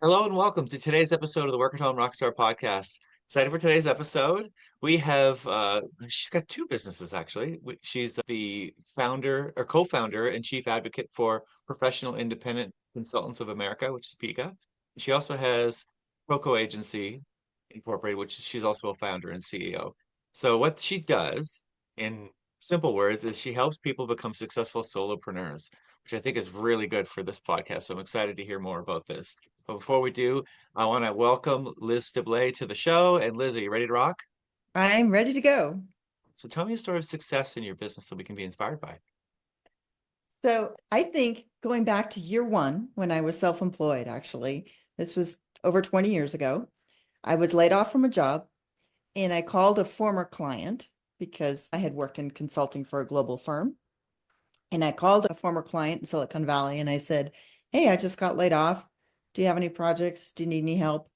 Hello and welcome to today's episode of the Home Rockstar Podcast. Excited for today's episode. We have she's got two businesses actually. She's the founder or co-founder and chief advocate for Professional Independent Consultants of America, which is PICA. She also has ProKo Agency Incorporated, which she's also a founder and CEO. So what she does, in simple words, is she helps people become successful solopreneurs, which I think is really good for this podcast. So I'm excited to hear more about this. But before we do, I want to welcome Liz Steblay to the show. And Liz, are you ready to rock? I'm ready to go. So tell me a story of success in your business that we can be inspired by. So I think going back to year one, when I was self-employed, actually, this was over 20 years ago, I was laid off from a job and I called a former client because I had worked in consulting for a global firm. And I called a former client in Silicon Valley and I said, "Hey, I just got laid off. Do you have any projects? Do you need any help?"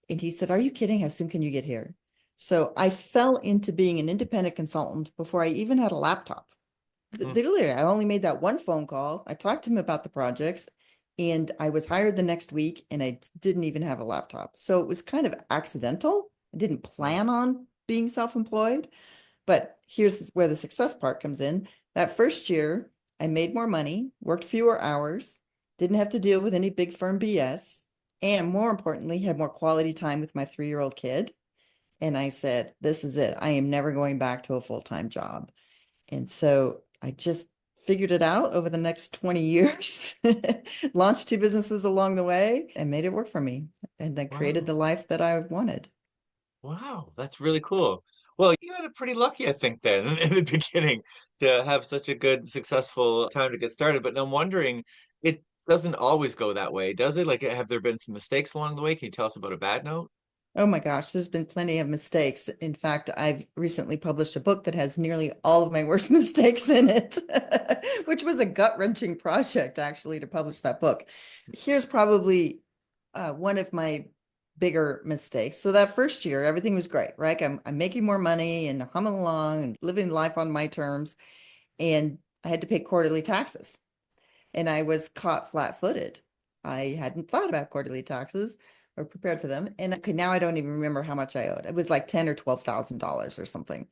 And he said, "Are you kidding? How soon can you get here?" So I fell into being an independent consultant before I even had a laptop. Hmm. Literally, I only made that one phone call. I talked to him about the projects and I was hired the next week and I didn't even have a laptop. So it was kind of accidental. I didn't Wow. plan on being self-employed, but here's where the success part comes in. That first year, I made more money, worked fewer hours, didn't have to deal with any big firm BS, and more importantly, had more quality time with my 3-year-old kid. And I said, this is it. I am never going back to a full-time job. And so I just figured it out over the next 20 years, launched two businesses along the way and made it work for me. And then created Wow. the life that I wanted. Wow. That's really cool. Well, you had it pretty lucky, I think, then in the beginning to have such a good, successful time to get started. But I'm wondering, it doesn't always go that way, does it? Like, have there been some mistakes along the way? Can you tell us about a bad note? Oh my gosh, there's been plenty of mistakes. In fact, I've recently published a book that has nearly all of my worst mistakes in it, which was a gut-wrenching project actually to publish that book. Here's probably one of my bigger mistakes. So that first year, everything was great, right? I'm making more money and humming along and living life on my terms. And I had to pay quarterly taxes. And I was caught flat-footed. I hadn't thought about quarterly taxes or prepared for them. And okay, now I don't even remember how much I owed. It was like $10,000 or $12,000 or something.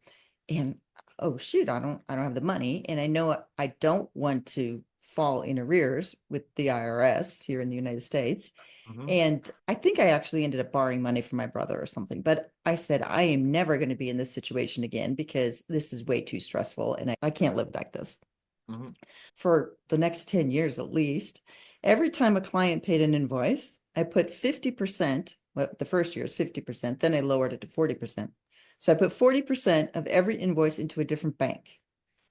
And oh shoot, I don't have the money. And I know I don't want to fall in arrears with the IRS here in the United States. Hmm. And I think I actually ended up borrowing money from my brother or something. But I said, I am never going to be in this situation again because this is way too stressful and I can't live like this. Hmm. For the next 10 years at least, every time a client paid an invoice, I put 50%, well, the first year is 50%, then I lowered it to 40%. So I put 40% of every invoice into a different bank,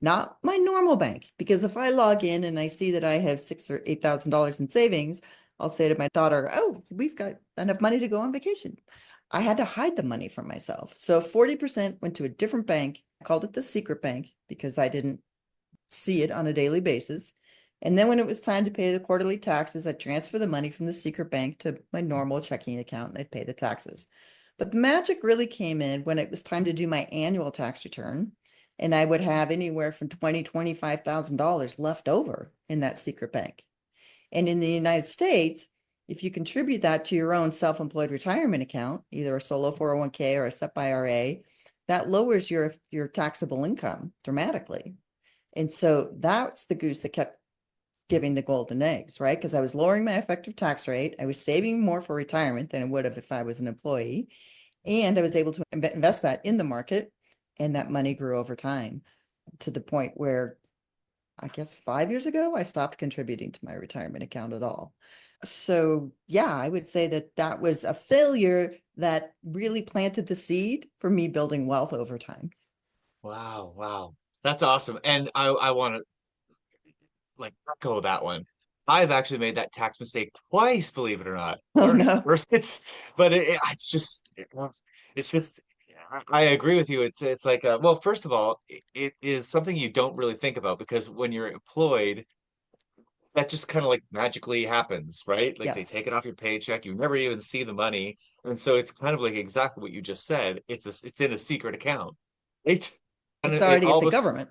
not my normal bank, because if I log in and I see that I have $6,000 or $8,000 in savings, I'll say to my daughter, "Oh, we've got enough money to go on vacation." I had to hide the money from myself. So 40% went to a different bank. I called it the secret bank because I didn't see it on a daily basis. And then when it was time to pay the quarterly taxes, I'd transfer the money from the secret bank to my normal checking account and I'd pay the taxes. But the magic really came in when it was time to do my annual tax return. And I would have anywhere from $25,000 left over in that secret bank. And in the United States, if you contribute that to your own self-employed retirement account, either a solo 401k or a SEP IRA, that lowers your taxable income dramatically. And so that's the goose that kept giving the golden eggs, right? Because I was lowering my effective tax rate. I was saving more for retirement than I would have if I was an employee. And I was able to invest that in the market. And that money grew over time to the point where I guess 5 years ago, I stopped contributing to my retirement account at all. So, yeah, I would say that that was a failure that really planted the seed for me building wealth over time. Wow, wow. That's awesome. And I want to like echo that one. I've actually made that tax mistake twice, believe it or not. Oh, Learning no. first, but it's just, I agree with you. It's like, well, first of all, it is something you don't really think about because when you're employed, that just kind of like magically happens, right? Like they Yes, take it off your paycheck, you never even see the money, and so it's kind of like exactly what you just said. It's in a secret account, right? And it's it already at all the of a government.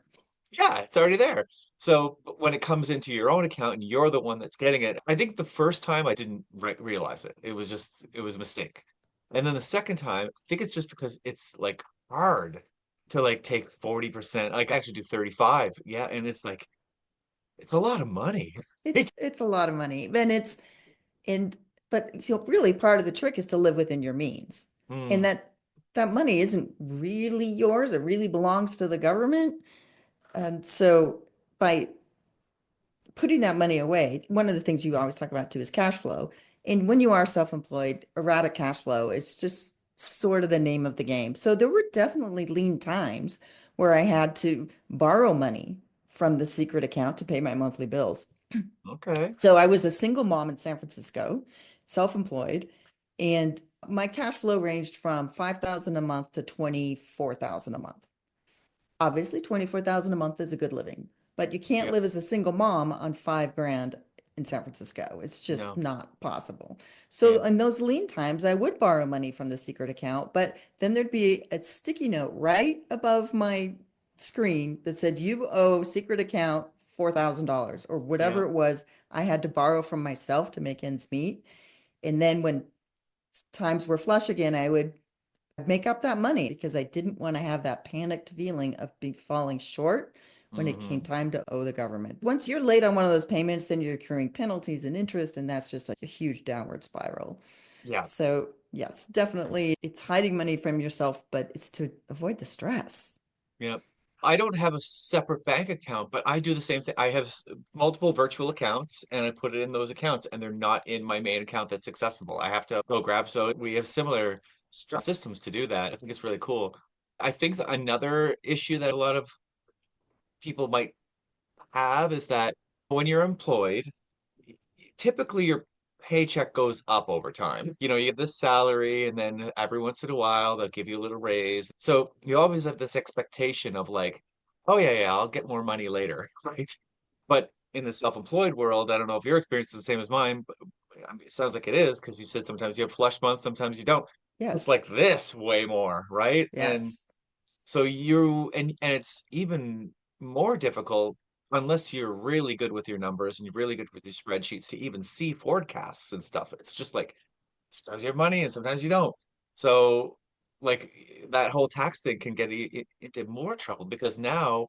yeah, it's already there. So when it comes into your own account and you're the one that's getting it, I think the first time I didn't realize it. It was a mistake. And then the second time, I think it's just because it's like hard to like take 40%, like actually do 35. Yeah. And it's like, it's a lot of money. It's a lot of money. And and but really part of the trick is to live within your means. And Mm, that money isn't really yours. It really belongs to the government. And so by putting that money away, one of the things you always talk about too is cash flow. And when you are self-employed, erratic cash flow is just sort of the name of the game. So there were definitely lean times where I had to borrow money from the secret account to pay my monthly bills. okay. So I was a single mom in San Francisco, self-employed, and my cash flow ranged from 5,000 a month to 24,000 a month. Obviously, 24,000 a month is a good living, but you can't Yep. live as a single mom on 5 grand in San Francisco. It's just No. not possible. Yeah. So in those lean times, I would borrow money from the secret account, but then there'd be a sticky note right above my screen that said, "You owe secret account $4,000," or whatever Yeah. it was I had to borrow from myself to make ends meet. And then when times were flush again, I would make up that money because I didn't want to have that panicked feeling of being falling short when it came Hmm. time to owe the government. Once you're late on one of those payments, then you're accruing penalties and interest, and that's just like a huge downward spiral. Yeah. So, yes, definitely it's hiding money from yourself, but it's to avoid the stress. Yeah. I don't have a separate bank account, but I do the same thing. I have multiple virtual accounts and I put it in those accounts and they're not in my main account that's accessible. I have to go grab. So we have similar systems to do that. I think it's really cool. I think that another issue that a lot of people might have is that when you're employed, typically your paycheck goes up over time. You know, you get this salary, and then every once in a while they'll give you a little raise. So you always have this expectation of like, oh yeah, yeah, I'll get more money later, right? But in the self-employed world, I don't know if your experience is the same as mine, but I mean, it sounds like it is because you said sometimes you have flush months, sometimes you don't. It's Yes, like this way more, right? And yes, so and it's even more difficult unless you're really good with your numbers and you're really good with your spreadsheets to even see forecasts and stuff. It's just like sometimes you have money and sometimes you don't. So like that whole tax thing can get into more trouble because now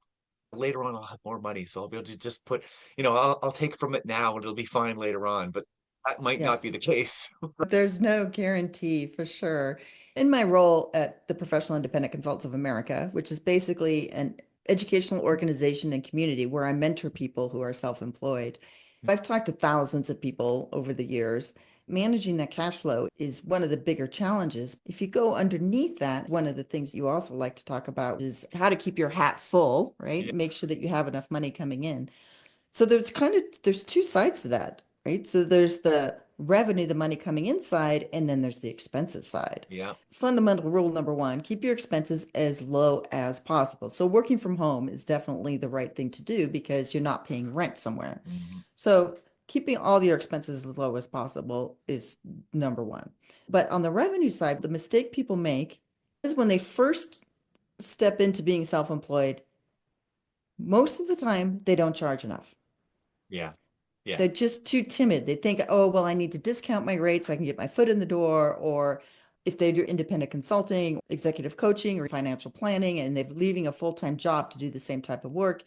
later on I'll have more money. So I'll be able to just put, I'll take from it now and it'll be fine later on. But that might not be the yes. case. There's no guarantee for sure. In my role at the Professional Independent Consultants of America, which is basically an educational organization and community where I mentor people who are self-employed, I've talked to thousands of people over the years. Managing that cash flow is one of the bigger challenges. If you go underneath that, one of the things you also like to talk about is how to keep your hat full, right? Yeah. Make sure that you have enough money coming in. So there's two sides to that, right? So there's the revenue, the money coming inside, and then there's the expenses side. Yeah. Fundamental rule number one, keep your expenses as low as possible. So working from home is definitely the right thing to do because you're not paying rent somewhere. Mhm. So keeping all your expenses as low as possible is number one. But on the revenue side, the mistake people make is when they first step into being self-employed, most of the time they don't charge enough. Yeah. Yeah. They're just too timid. They think, oh, well, I need to discount my rate so I can get my foot in the door. Or if they do independent consulting, executive coaching, or financial planning, and they're leaving a full-time job to do the same type of work,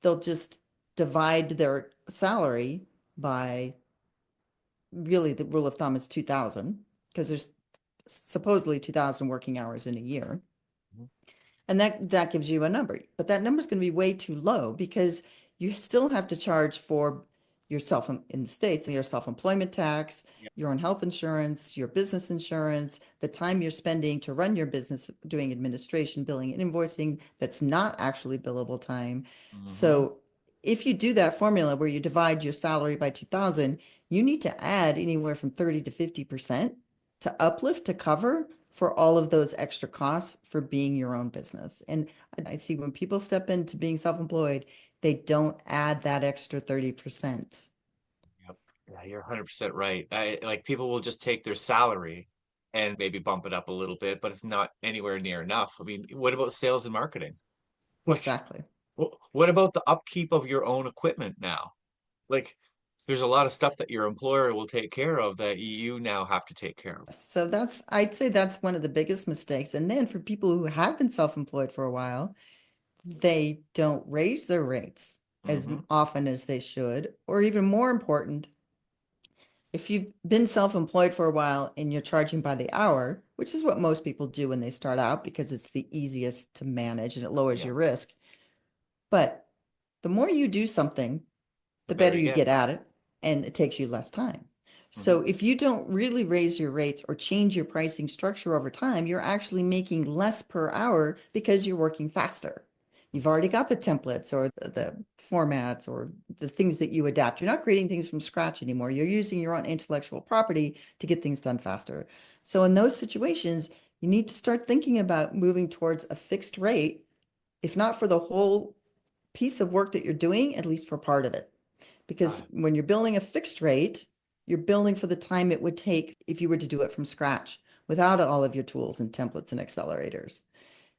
they'll just divide their salary by really the rule of thumb is 2,000 because there's supposedly 2,000 working hours in a year. Mhm. And that gives you a number, but that number is going to be way too low because you still have to charge for yourself in the States, your self-employment tax, Yeah. your own health insurance, your business insurance, the time you're spending to run your business doing administration, billing, and invoicing that's not actually billable time. Hmm. So if you do that formula where you divide your salary by 2,000, you need to add anywhere from 30 to 50% to uplift to cover for all of those extra costs for being your own business. And I see when people step into being self-employed, they don't add that extra 30%. Yep. Yeah, you're 100% right. Like people will just take their salary and maybe bump it up a little bit, but it's not anywhere near enough. I mean, what about sales and marketing? Like, Exactly. What about the upkeep of your own equipment now? Like, there's a lot of stuff that your employer will take care of that you now have to take care of. So I'd say that's one of the biggest mistakes. And then for people who have been self-employed for a while, they don't raise their rates as Hmm. often as they should, or even more important, if you've been self-employed for a while and you're charging by the hour, which is what most people do when they start out because it's the easiest to manage and it lowers Yeah, your risk. But the more you do something, the the better better you you get. get at it and it takes you less time. Hmm. So if you don't really raise your rates or change your pricing structure over time, you're actually making less per hour because you're working faster. You've already got the templates or the formats or the things that you adapt. You're not creating things from scratch anymore. You're using your own intellectual property to get things done faster. So in those situations, you need to start thinking about moving towards a fixed rate, if not for the whole piece of work that you're doing, at least for part of it. Got Because it. when you're billing a fixed rate, you're billing for the time it would take if you were to do it from scratch without all of your tools and templates and accelerators.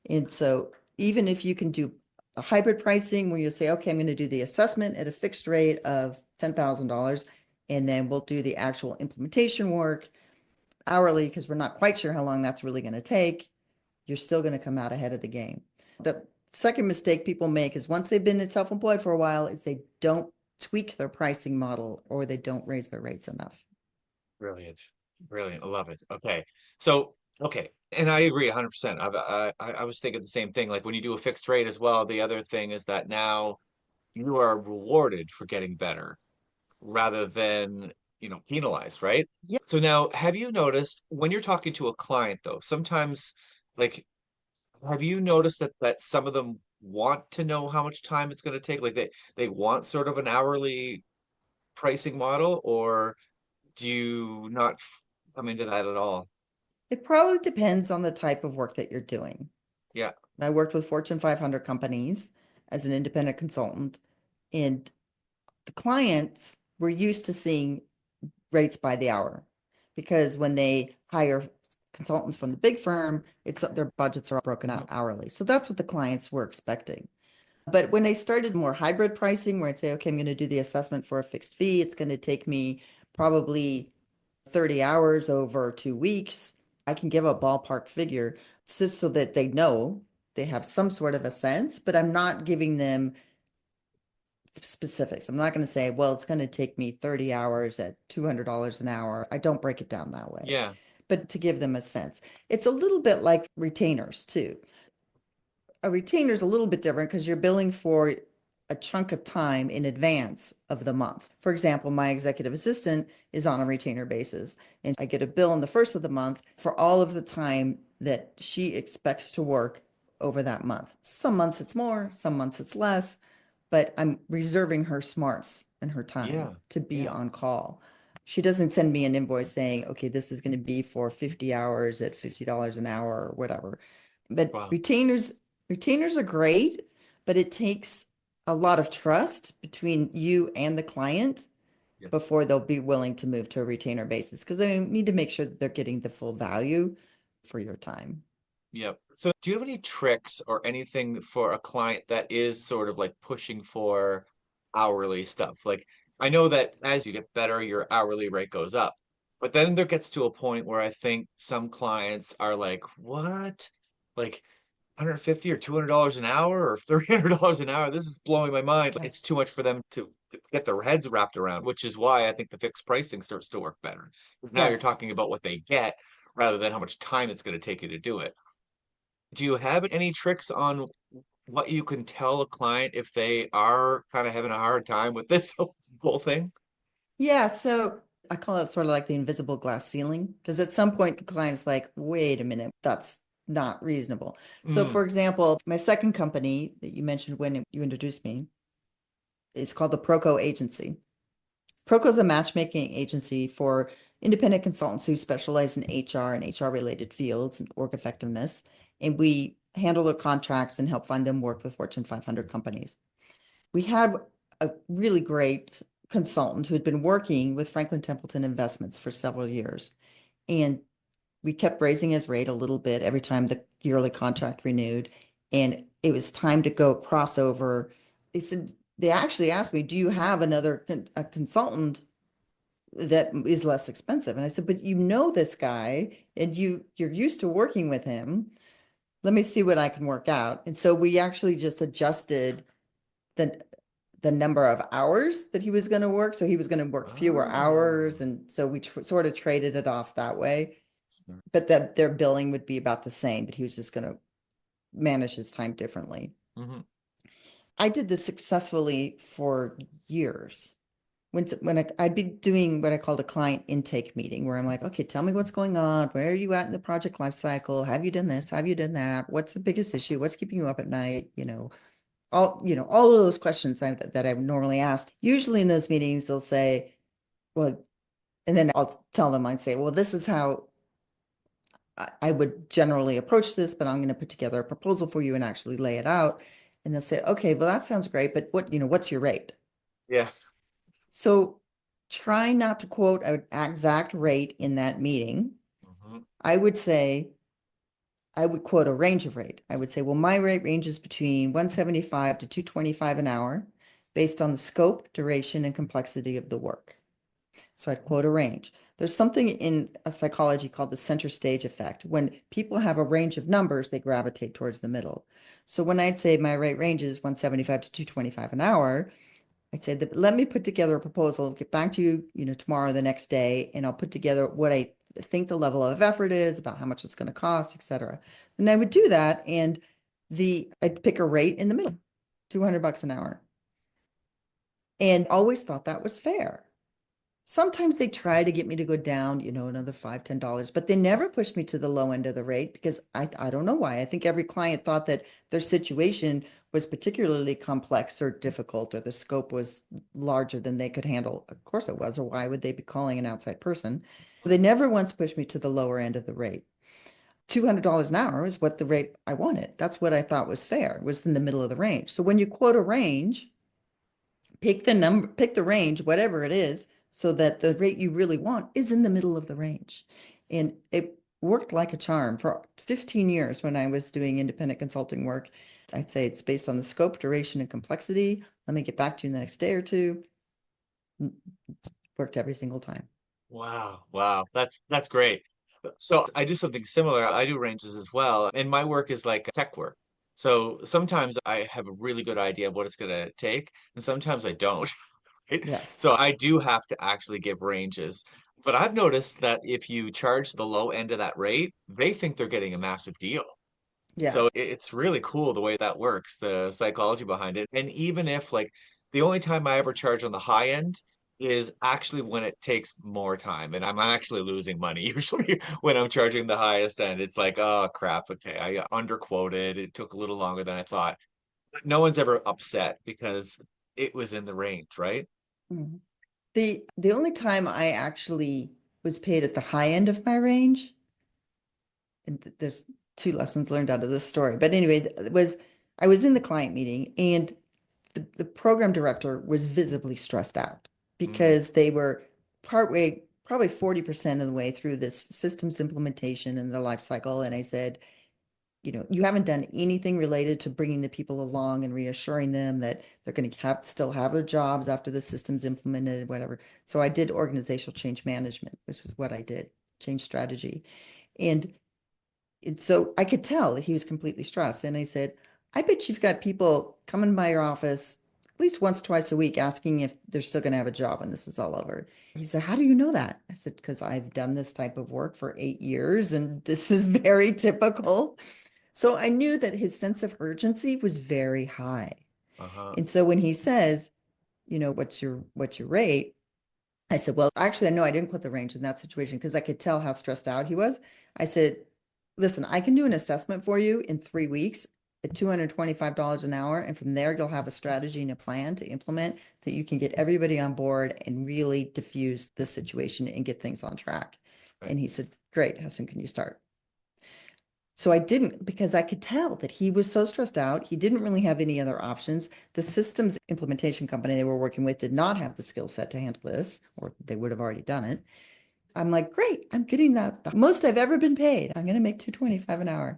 And so even if you can do a hybrid pricing where you say, okay, I'm going to do the assessment at a fixed rate of $10,000, and then we'll do the actual implementation work hourly because we're not quite sure how long that's really going to take, you're still going to come out ahead of the game. The second mistake people make is once they've been self-employed for a while is they don't tweak their pricing model or they don't raise their rates enough. Brilliant. Brilliant. I love it. Okay. So, okay. And I agree 100%. I was thinking the same thing. Like when you do a fixed rate as well, the other thing is that now you are rewarded for getting better rather than, penalized, right? Yeah. So now, have you noticed when you're talking to a client though, sometimes like have you noticed that some of them want to know how much time it's going to take? Like they want sort of an hourly pricing model, or do you not come into that at all? It probably depends on the type of work that you're doing. Yeah. I worked with Fortune 500 companies as an independent consultant, and the clients were used to seeing rates by the hour because when they hire consultants from the big firm, it's their budgets are broken out Mhm. hourly. So that's what the clients were expecting. But when they started more hybrid pricing, where I'd say, okay, I'm going to do the assessment for a fixed fee, it's going to take me probably 30 hours over 2 weeks. I can give a ballpark figure just so that they know they have some sort of a sense, but I'm not giving them specifics. I'm not going to say, well, it's going to take me 30 hours at $200 an hour. I don't break it down that way, Yeah. but to give them a sense. It's a little bit like retainers too. A retainer is a little bit different because you're billing for a chunk of time in advance of the month. For example, my executive assistant is on a retainer basis, and I get a bill on the first of the month for all of the time that she expects to work over that month. Some months it's more, some months it's less, but I'm reserving her smarts and her time Yeah. to be Yeah. on call. She doesn't send me an invoice saying, okay, this is going to be for 50 hours at $50 an hour or whatever. But Wow. retainers are great, but it takes a lot of trust between you and the client Yes. before they'll be willing to move to a retainer basis because they need to make sure that they're getting the full value for your time. Yep. So do you have any tricks or anything for a client that is sort of like pushing for hourly stuff? Like I know that as you get better, your hourly rate goes up. But then there gets to a point where I think some clients are like, what? Like 150 or $200 an hour or $300 an hour. This is blowing my mind. It's Yes. too much for them to get their heads wrapped around, which is why I think the fixed pricing starts to work better. Because now you're Yes. talking about what they get rather than how much time it's going to take you to do it. Do you have any tricks on what you can tell a client if they are kind of having a hard time with this whole thing? Yeah. So I call it sort of like the invisible glass ceiling because at some point the client's like, wait a minute, that's not reasonable. So, Mm, for example, my second company that you mentioned when you introduced me is called the ProKo Agency. ProKo is a matchmaking agency for independent consultants who specialize in HR and HR related fields and work effectiveness. And we handle their contracts and help find them work with Fortune 500 companies. We have a really great consultant who had been working with Franklin Templeton Investments for several years. And we kept raising his rate a little bit every time the yearly contract renewed. and it was time to go crossover. They actually asked me, do you have a consultant that is less expensive? And I said, but you know this guy and you're used to working with him. Let me see what I can work out. And so we actually just adjusted the the number of hours that he was going to work. So he was going to work fewer hours. And so we sort of traded it off that way. But their billing would be about the same, but he was just going to manage his time differently. Mm-hmm. I did this successfully for years. I'd be doing what I called a client intake meeting, where I'm like, okay, tell me what's going on. Where are you at in the project life cycle? Have you done this? Have you done that? What's the biggest issue? What's keeping you up at night? All of those questions that I would normally ask. Usually in those meetings, they'll say, well, and then I'll tell them, I'd say, well, this is how I would generally approach this, but I'm going to put together a proposal for you and actually lay it out. And they'll say, okay, well, that sounds great, but what's your rate? Yeah. So try not to quote an exact rate in that meeting. Mm-hmm. I would quote a range of rate. I would say, well, my rate ranges between 175 to 225 an hour based on the scope, duration, and complexity of the work. So I'd quote a range. There's something in psychology called the center stage effect. When people have a range of numbers, they gravitate towards the middle. So when I'd say my rate ranges 175 to 225 an hour, I'd say that let me put together a proposal, get back to you, tomorrow or the next day, and I'll put together what I think the level of effort is, about how much it's going to cost, et cetera. And I would do that, and I'd pick a rate in the middle, $200 an hour. And always thought that was fair. Sometimes they try to get me to go down, another $5, $10, but they never pushed me to the low end of the rate because I don't know why. I think every client thought that their situation was particularly complex or difficult, or the scope was larger than they could handle. Of course it was, or why would they be calling an outside person? They never once pushed me to the lower end of the rate. $200 an hour is what the rate I wanted. That's what I thought was fair, was in the middle of the range. So when you quote a range, pick the range, whatever it is, so that the rate you really want is in the middle of the range. And it worked like a charm for 15 years when I was doing independent consulting work. I'd say it's based on the scope, duration, and complexity. Let me get back to you in the next day or two. Worked every single time. Wow. Wow. That's great. So I do something similar. I do ranges as well. And my work is like tech work. So sometimes I have a really good idea of what it's going to take, and sometimes I don't. Right? Yes. So I do have to actually give ranges. But I've noticed that if you charge the low end of that rate, they think they're getting a massive deal. So Yes. it's really cool the way that works, the psychology behind it. And even if like the only time I ever charge on the high end is actually when it takes more time and I'm actually losing money. Usually when I'm charging the highest end, it's like, oh crap, okay, I underquoted. It took a little longer than I thought. But no one's ever upset because it was in the range, right? Mhm. The only time I actually was paid at the high end of my range, and there's two lessons learned out of this story. But anyway, I was in the client meeting, and the program director was visibly stressed out Mm, because they were partway, probably 40% of the way through this systems implementation and the life cycle. And I said, you haven't done anything related to bringing the people along and reassuring them that they're going to still have their jobs after the system's implemented, whatever. So I did organizational change management, which was what I did, change strategy. And so I could tell that he was completely stressed. And I said, I bet you've got people coming by your office at least once, twice a week asking if they're still going to have a job when this is all over. He said, how do you know that? I said, because I've done this type of work for 8 years and this is very typical. So I knew that his sense of urgency was very high. uh-huh. And so when he says, what's your rate? I said, well, actually, I know I didn't quit the range in that situation because I could tell how stressed out he was. I said, listen, I can do an assessment for you in 3 weeks at $225 an hour. And from there, you'll have a strategy and a plan to implement that you can get everybody on board and really diffuse the situation and get things on track. Right. And he said, great. How soon can you start? So I didn't, because I could tell that he was so stressed out. He didn't really have any other options. The systems implementation company they were working with did not have the skill set to handle this, or they would have already done it. I'm like, great, I'm getting that the most I've ever been paid. I'm going to make $225 an hour.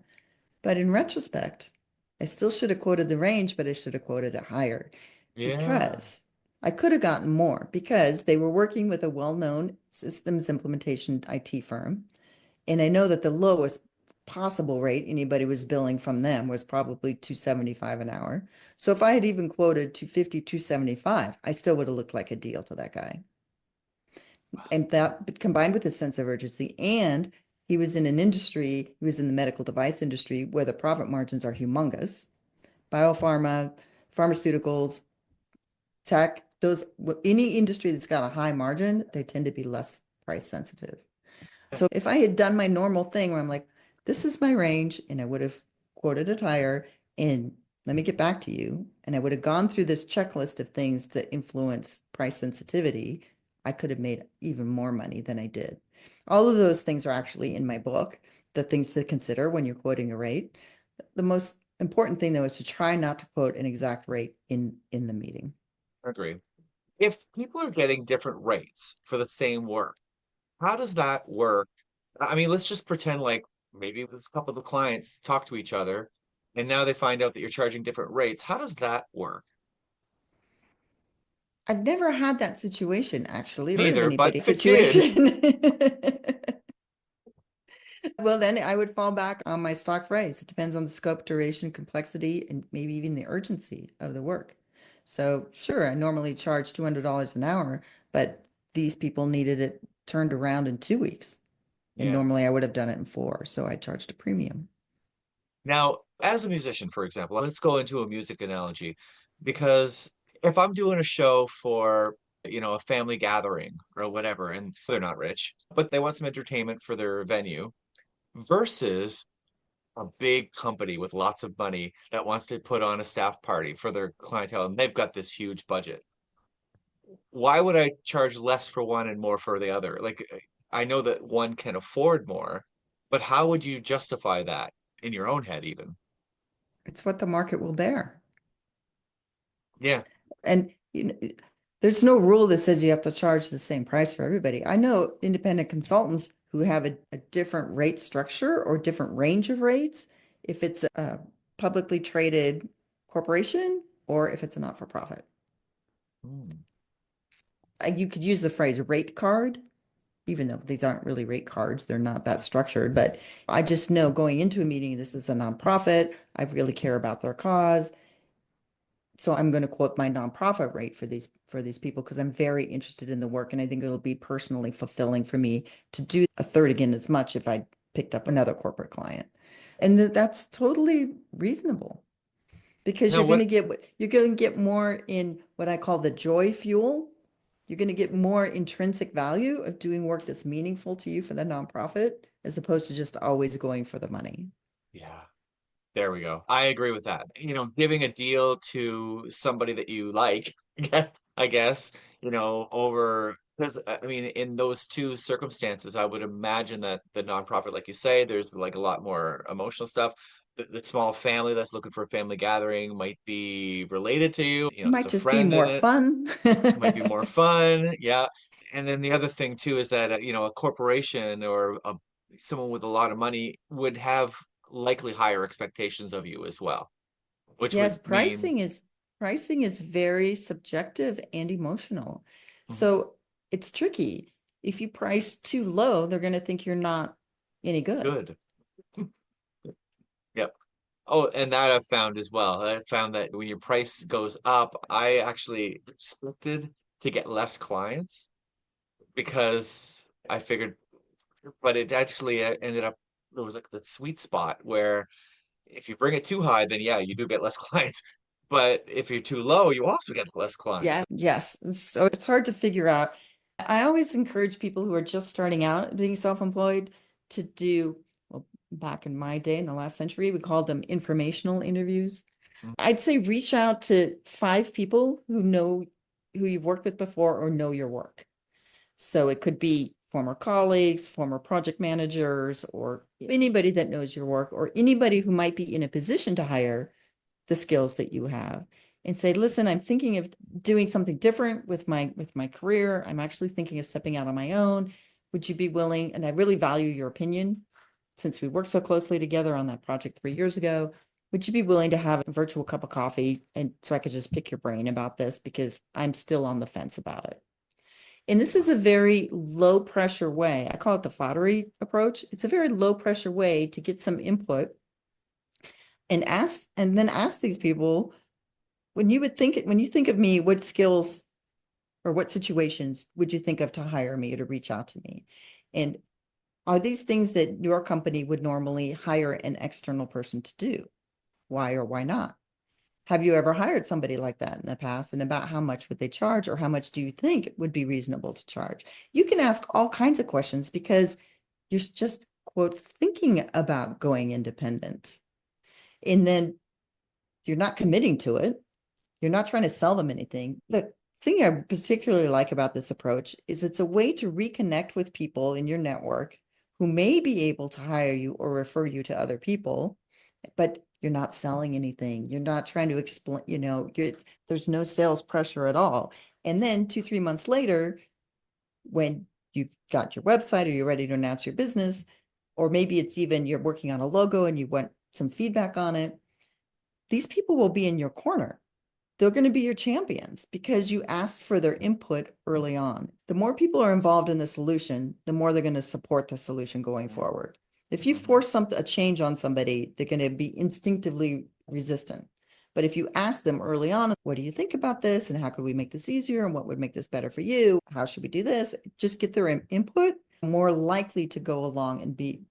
But in retrospect, I still should have quoted the range, but I should have quoted it higher Yeah. because I could have gotten more because they were working with a well-known systems implementation IT firm. And I know that the lowest possible rate anybody was billing from them was probably 275 an hour. So if I had even quoted 250, 275, I still would have looked like a deal to that guy. And that combined with his sense of urgency, and he was in an industry, he was in the medical device industry where the profit margins are humongous. Biopharma, pharmaceuticals, tech, those any industry that's got a high margin, they tend to be less price sensitive. So if I had done my normal thing where I'm like, this is my range, and I would have quoted it higher, and let me get back to you, and I would have gone through this checklist of things that influence price sensitivity, I could have made even more money than I did. All of those things are actually in my book, the things to consider when you're quoting a rate. The most important thing though is to try not to quote an exact rate in the meeting. Agree. If people are getting different rates for the same work, how does that work? I mean, let's just pretend like maybe this couple of the clients talk to each other and now they find out that you're charging different rates. How does that work? I've never had that situation actually, heard of Neither, but anybody if it did, situation. Well, then I would fall back on my stock phrase. It depends on the scope, duration, complexity, and maybe even the urgency of the work. So, sure, I normally charge $200 an hour, but these people needed it turned around in 2 weeks. And yeah. normally I would have done it in four. So I charged a premium. Now, as a musician, for example, let's go into a music analogy because if I'm doing a show for, a family gathering or whatever, and they're not rich, but they want some entertainment for their venue versus a big company with lots of money that wants to put on a staff party for their clientele and they've got this huge budget. Why would I charge less for one and more for the other? Like, I know that one can afford more, but how would you justify that in your own head, even? It's what the market will bear. Yeah. And there's no rule that says you have to charge the same price for everybody. I know independent consultants who have a different rate structure or different range of rates if it's a publicly traded corporation or if it's a not-for-profit. Hmm. You could use the phrase rate card, even though these aren't really rate cards, they're not that Yeah. structured. But I just know going into a meeting, this is a nonprofit. I really care about their cause. So I'm going to quote my nonprofit rate for these people because I'm very interested in the work and I think it'll be personally fulfilling for me to do a third again as much if I picked up another corporate client. And that's totally reasonable because Now, what? you're going to get more in what I call the joy fuel. You're going to get more intrinsic value of doing work that's meaningful to you for the nonprofit as opposed to just always going for the money. Yeah. There we go. I agree with that. Giving a deal to somebody that you like, I guess, over because I mean, in those two circumstances, I would imagine that the nonprofit, like you say, there's like a lot more emotional stuff. The small family that's looking for a family gathering might be related to you. It There's might a just be friend in more it. fun. It might be more fun. Yeah. And then the other thing too is that a corporation or someone with a lot of money would have likely higher expectations of you as well, which Yes, would mean pricing is very subjective and emotional. Mhm. So it's tricky. If you price too low, they're going to think you're not any good. Good. Yep. Oh, and that I've found as well. I found that when your price goes up, I actually expected to get less clients because I figured, but it actually ended up there was like the sweet spot where if you bring it too high, then yeah, you do get less clients. But if you're too low, you also get less clients. Yeah, yes. So it's hard to figure out. I always encourage people who are just starting out being self-employed to do, well, back in my day in the last century, we called them informational interviews. Mhm. I'd say reach out to 5 people who you've worked with before or know your work. So it could be former colleagues, former project managers, or anybody that knows your work, or anybody who might be in a position to hire the skills that you have. And say, listen, I'm thinking of doing something different with my career. I'm actually thinking of stepping out on my own. Would you be willing? And I really value your opinion since we worked so closely together on that project 3 years ago. Would you be willing to have a virtual cup of coffee and so I could just pick your brain about this because I'm still on the fence about it? And this is a very low pressure way. I call it the flattery approach. It's a very low pressure way to get some input and then ask these people, when you think of me, what skills or what situations would you think of to hire me or to reach out to me? And are these things that your company would normally hire an external person to do? Why or why not? Have you ever hired somebody like that in the past? And about how much would they charge, or how much do you think would be reasonable to charge? You can ask all kinds of questions because you're just, quote, thinking about going independent. And then you're not committing to it. You're not trying to sell them anything. The thing I particularly like about this approach is it's a way to reconnect with people in your network who may be able to hire you or refer you to other people, but you're not selling anything. You're not trying to explain, there's no sales pressure at all. And then 2, 3 months later, when you've got your website or you're ready to announce your business, or maybe it's even you're working on a logo and you want some feedback on it, these people will be in your corner. They're going to be your champions because you asked for their input early on. The more people are involved in the solution, the more they're going to support the solution going forward. If you force a change on somebody, they're going to be instinctively resistant. But if you ask them early on, what do you think about this? And how could we make this easier? And what would make this better for you? How should we do this? Just get their input, more likely to go along and be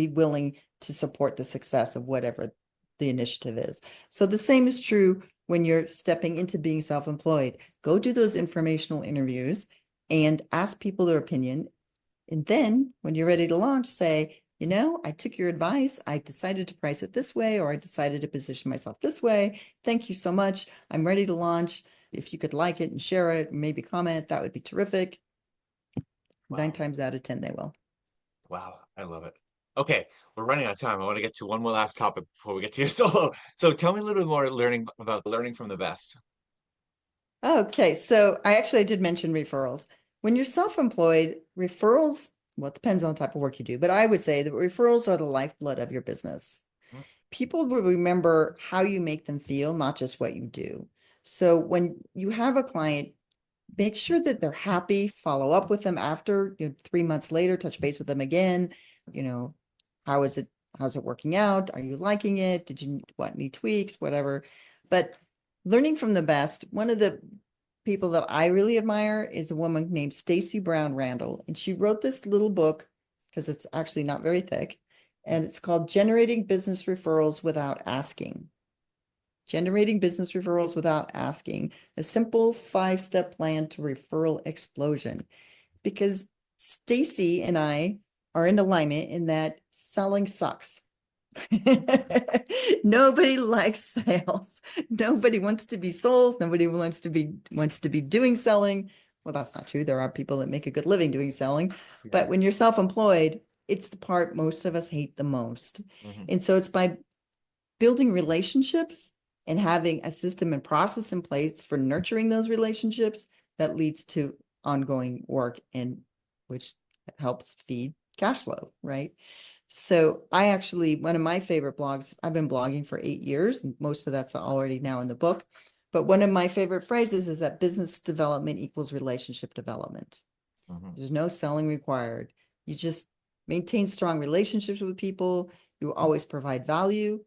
willing to support the success of whatever the initiative is. So the same is true when you're stepping into being self-employed. Go do those informational interviews and ask people their opinion. And then when you're ready to launch, say, I took your advice. I decided to price it this way, or I decided to position myself this way. Thank you so much. I'm ready to launch. If you could like it and share it, maybe comment, that would be terrific. Wow. 9 times out of 10, they will. Wow, I love it. Okay, we're running out of time. I want to get to one more last topic before we get to your solo. So tell me a little bit more about learning from the best. Okay, so I did mention referrals. When you're self-employed, referrals, well, it depends on the type of work you do, but I would say that referrals are the lifeblood of your business. People will remember how you make them feel, not just what you do. So when you have a client, make sure that they're happy, follow up with them after, 3 months later, touch base with them again. How's it working out? Are you liking it? Did you want any tweaks, whatever? But learning from the best, one of the people that I really admire is a woman named Stacy Brown Randall. And she wrote this little book, because it's actually not very thick, and it's called Generating Business Referrals Without Asking. Generating business referrals without asking, a simple 5-step plan to referral explosion. Because Stacy and I are in alignment in that selling sucks. Nobody likes sales. Nobody wants to be sold. Nobody wants to be doing selling. Well, that's not true. There are people that make a good living doing selling, but when you're self-employed, it's the part most of us hate the most. And so it's by building relationships and having a system and process in place for nurturing those relationships that leads to ongoing work, and which helps feed cash flow, right? So one of my favorite blogs, I've been blogging for 8 years, and most of that's already now in the book. But one of my favorite phrases is that business development equals relationship development. There's no selling required. You just maintain strong relationships with people. You always provide value.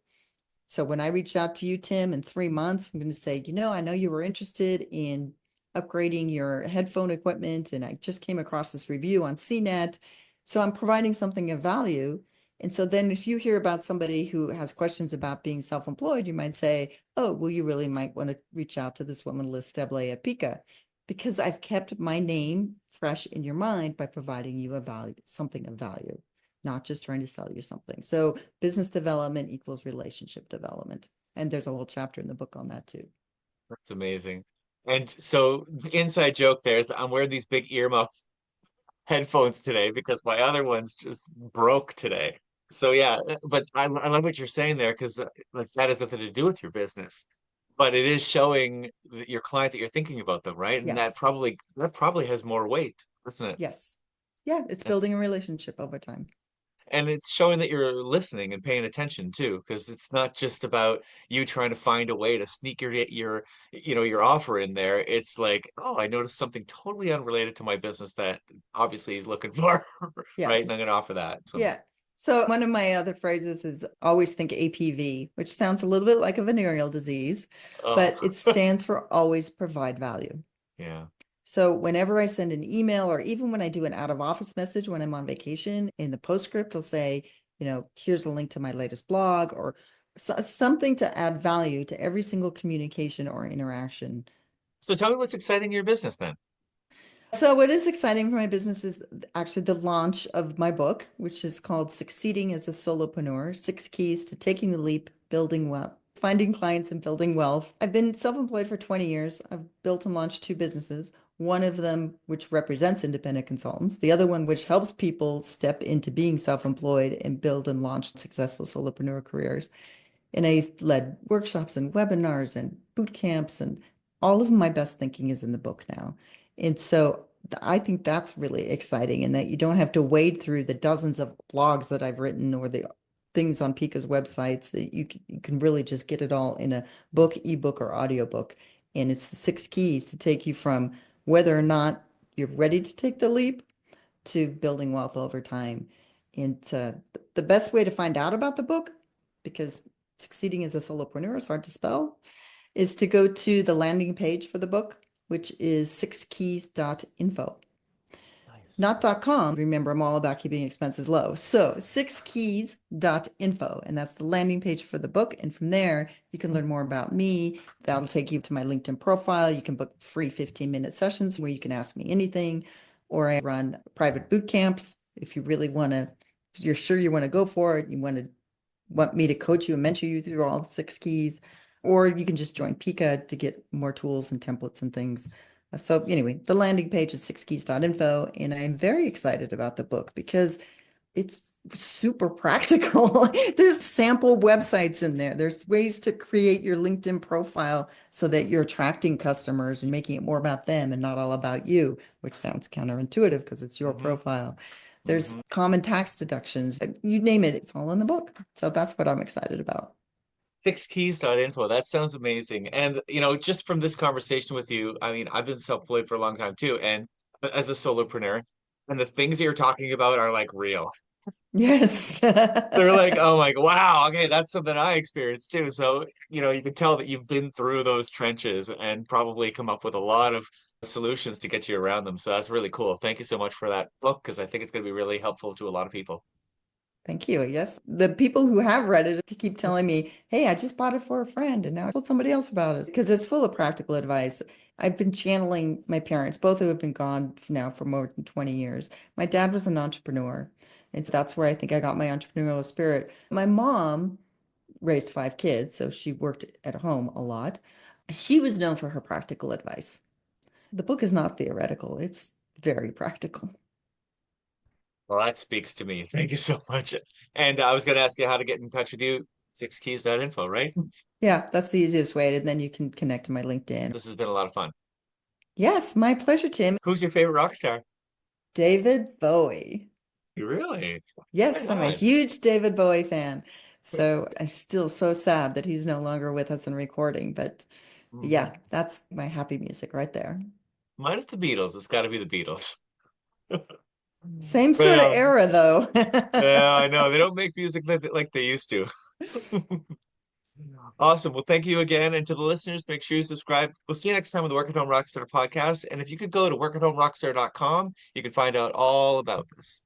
So when I reached out to you, Tim, in 3 months, I'm going to say, I know you were interested in upgrading your headphone equipment, and I just came across this review on CNET. So I'm providing something of value. And so then if you hear about somebody who has questions about being self-employed, you might say, oh, well, you really might want to reach out to this woman, Liz Steblay at PICA, because I've kept my name fresh in your mind by providing you something of value, not just trying to sell you something. So business development equals relationship development. And there's a whole chapter in the book on that too. That's amazing. And so the inside joke there is that I'm wearing these big earmuffs headphones today because my other ones just broke today. So yeah, but I love what you're saying there, because like that has nothing to do with your business, but it is showing your client that you're thinking about them, right? And Yes. that probably has more weight, doesn't it? Yes. Yeah, it's building a relationship over time. And it's showing that you're listening and paying attention too, because it's not just about you trying to find a way to sneak your offer in there. It's like, oh, I noticed something totally unrelated to my business that obviously he's looking for, right? And Yes. I'm going to offer that. So, Yeah. So one of my other phrases is always think APV, which sounds a little bit like a venereal disease, oh, but it stands for always provide value. yeah. So whenever I send an email or even when I do an out of office message when I'm on vacation, in the postscript, I'll say, here's a link to my latest blog or something to add value to every single communication or interaction. So tell me what's exciting in your business then. So what is exciting for my business is actually the launch of my book, which is called Succeeding as a Solopreneur: 6 Keys to Taking the Leap, Building Wealth, Finding Clients and Building Wealth. I've been self-employed for 20 years. I've built and launched 2 businesses, one of them which represents independent consultants, the other one which helps people step into being self-employed and build and launch successful solopreneur careers. And I've led workshops and webinars and boot camps, and all of my best thinking is in the book now. And so I think that's really exciting, and that you don't have to wade through the dozens of blogs that I've written or the things on PICA's websites, that you can really just get it all in a book, ebook, or audiobook. And it's the 6 keys to take you from whether or not you're ready to take the leap to building wealth over time. And the best way to find out about the book, because succeeding as a solopreneur is hard to spell, is to go to the landing page for the book, which is 6keys.info. Nice. Not .com. Remember, I'm all about keeping expenses low. So 6keys.info, and that's the landing page for the book. And from there, you can learn more about me. That'll take you to my LinkedIn profile. You can book free 15-minute sessions where you can ask me anything, or I run private boot camps. If you really you're sure you want to go for it, you want me to coach you and mentor you through all the 6 keys, or you can just join PICA to get more tools and templates and things. So anyway, the landing page is 6keys.info, and I'm very excited about the book because it's super practical. There's sample websites in there. There's ways to create your LinkedIn profile so that you're attracting customers and making it more about them and not all about you, which sounds counterintuitive because it's your Mm-hmm. profile. There's Mm-hmm. common tax deductions. You name it, it's all in the book. So that's what I'm excited about. 6keys.info. That sounds amazing. And, just from this conversation with you, I mean, I've been self-employed for a long time too, and as a solopreneur, and the things that you're talking about are like real. Yes. They're like, oh my, wow, okay, that's something I experienced too. So, you can tell that you've been through those trenches and probably come up with a lot of solutions to get you around them. So that's really cool. Thank you so much for that book, because I think it's going to be really helpful to a lot of people. Thank you. Yes. The people who have read it keep telling me, hey, I just bought it for a friend and now I told somebody else about it, because it's full of practical advice. I've been channeling my parents, both who have been gone now for more than 20 years. My dad was an entrepreneur, and so that's where I think I got my entrepreneurial spirit. My mom raised 5 kids, so she worked at home a lot. She was known for her practical advice. The book is not theoretical, it's very practical. Well, that speaks to me. Thank you so much. And I was going to ask you how to get in touch with you. 6keys.info, right? Yeah, that's the easiest way. And then you can connect to my LinkedIn. This has been a lot of fun. Yes, my pleasure, Tim. Who's your favorite rock star? David Bowie. Really? Right Yes, I'm a on. huge David Bowie fan. So I'm still so sad that he's no longer with us and recording. But Mhm. yeah, that's my happy music right there. Mine is the Beatles. It's got to be the Beatles. Same Right sort of on. era, though. Yeah, I know. They don't make music like they used to. Awesome. Well, thank you again. And to the listeners, make sure you subscribe. We'll see you next time on the Work at Home Rockstar podcast. And if you could go to workathomerockstar.com, you can find out all about this.